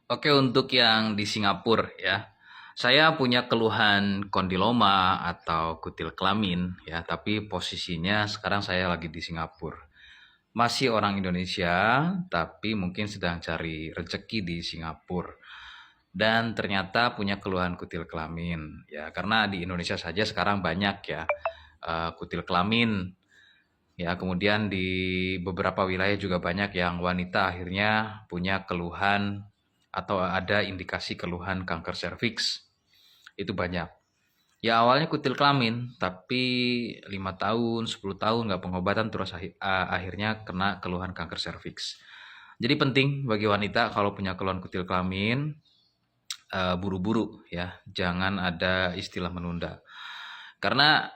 Oke, untuk yang di Singapura ya, saya punya keluhan kondiloma atau kutil kelamin ya, tapi posisinya sekarang saya lagi di Singapura. Masih orang Indonesia, tapi mungkin sedang cari rezeki di Singapura. Dan ternyata punya keluhan kutil kelamin ya, karena di Indonesia saja sekarang banyak ya kutil kelamin ya, kemudian di beberapa wilayah juga banyak yang wanita akhirnya punya keluhan atau ada indikasi keluhan kanker serviks. Itu banyak. Ya awalnya kutil kelamin, tapi 5 tahun, 10 tahun nggak pengobatan terus akhirnya kena keluhan kanker serviks. Jadi penting bagi wanita kalau punya keluhan kutil kelamin, buru-buru ya, jangan ada istilah menunda. Karena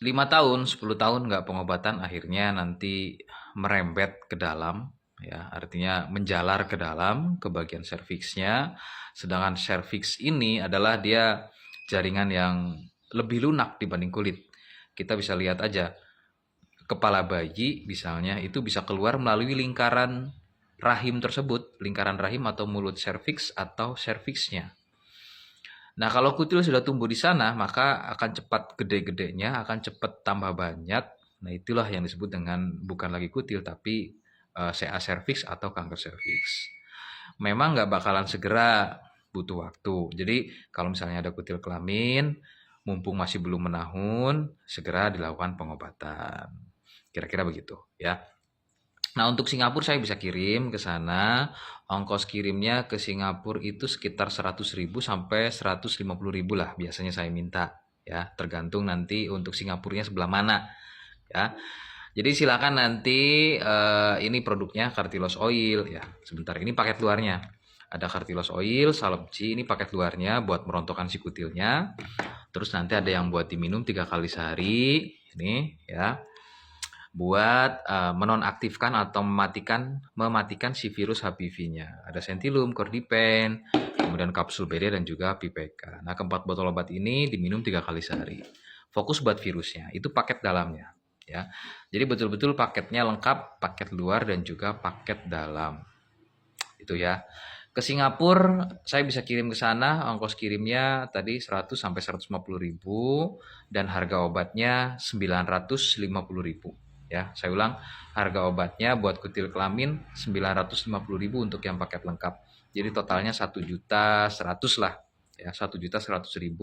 5 tahun, 10 tahun nggak pengobatan akhirnya nanti merembet ke dalam ya, artinya menjalar ke dalam ke bagian serviksnya. Sedangkan serviks ini adalah dia jaringan yang lebih lunak dibanding kulit. Kita bisa lihat aja kepala bayi misalnya itu bisa keluar melalui lingkaran rahim tersebut, lingkaran rahim atau mulut serviks atau serviksnya. Nah, kalau kutil sudah tumbuh di sana, maka akan cepat gede-gedenya, akan cepat tambah banyak. Nah, itulah yang disebut dengan bukan lagi kutil, tapi CA cervix atau kanker cervix. Memang nggak bakalan segera, butuh waktu. Jadi, kalau misalnya ada kutil kelamin, mumpung masih belum menahun, segera dilakukan pengobatan. Kira-kira begitu, ya. Nah, untuk Singapura saya bisa kirim ke sana. Ongkos kirimnya ke Singapura itu sekitar 100.000 sampai 150.000 lah biasanya saya minta ya, tergantung nanti untuk Singapurnya sebelah mana ya. Jadi silakan nanti ini produknya Cartilos Oil ya. Sebentar, ini paket luarnya. Ada Cartilos Oil, Salep-G, ini paket luarnya buat merontokkan si kutilnya. Terus nanti ada yang buat diminum 3 kali sehari, ini ya, buat menonaktifkan atau mematikan si virus HPV-nya. Ada Sentilum, Cordypen, kemudian kapsul BD dan juga PPK. Nah, keempat botol obat ini diminum 3 kali sehari. Fokus buat virusnya, itu paket dalamnya ya. Jadi betul-betul paketnya lengkap, paket luar dan juga paket dalam. Itu ya. Ke Singapura saya bisa kirim ke sana, ongkos kirimnya tadi 100 sampai 150.000 dan harga obatnya 950.000 ya. Saya ulang, harga obatnya buat kutil kelamin 950.000 untuk yang paket lengkap. Jadi totalnya 1.100.000 lah ya, 1.100.000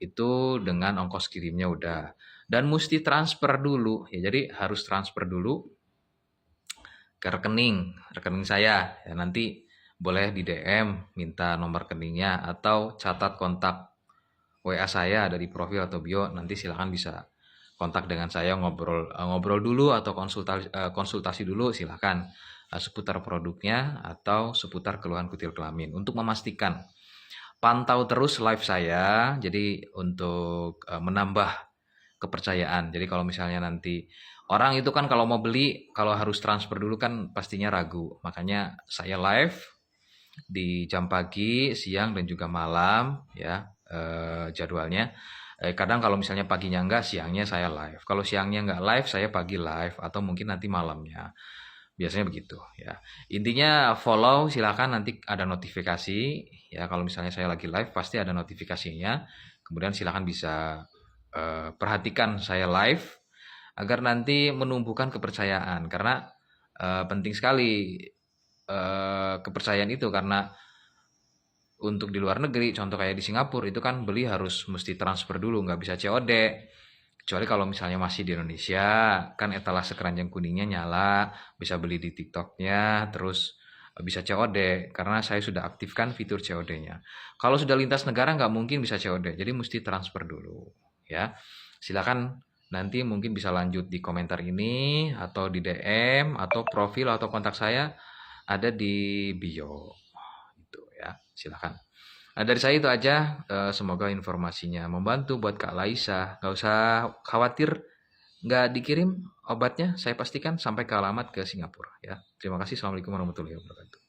itu dengan ongkos kirimnya udah. Dan mesti transfer dulu ya. Jadi harus transfer dulu ke rekening saya ya. Nanti boleh di DM minta nomor rekeningnya atau catat kontak WA saya ada di profil atau bio. Nanti silahkan bisa kontak dengan saya, ngobrol dulu atau konsultasi dulu silahkan seputar produknya atau seputar keluhan kutil kelamin. Untuk memastikan, pantau terus live saya jadi untuk menambah kepercayaan. Jadi kalau misalnya nanti orang itu kan kalau mau beli, kalau harus transfer dulu kan pastinya ragu. Makanya saya live di jam pagi, siang dan juga malam ya, jadwalnya. Kadang kalau misalnya paginya enggak, siangnya saya live. Kalau siangnya enggak live, saya pagi live atau mungkin nanti malamnya. Biasanya begitu ya. Intinya follow, silakan nanti ada notifikasi ya. Kalau misalnya saya lagi live pasti ada notifikasinya. Kemudian silakan bisa perhatikan saya live agar nanti menumbuhkan kepercayaan karena penting sekali kepercayaan itu, karena untuk di luar negeri, contoh kayak di Singapura itu kan beli harus mesti transfer dulu, nggak bisa COD. Kecuali kalau misalnya masih di Indonesia, kan etalase keranjang kuningnya nyala, bisa beli di TikToknya, terus bisa COD, karena saya sudah aktifkan fitur COD-nya. Kalau sudah lintas negara nggak mungkin bisa COD, jadi mesti transfer dulu. Ya, silakan nanti mungkin bisa lanjut di komentar ini, atau di DM, atau profil atau kontak saya ada di bio. Gitu ya, silakan. Nah, dari saya itu aja. Semoga informasinya membantu buat Kak Laisa. Nggak usah khawatir, nggak dikirim obatnya. Saya pastikan sampai ke alamat ke Singapura. Ya, terima kasih. Assalamualaikum warahmatullahi wabarakatuh.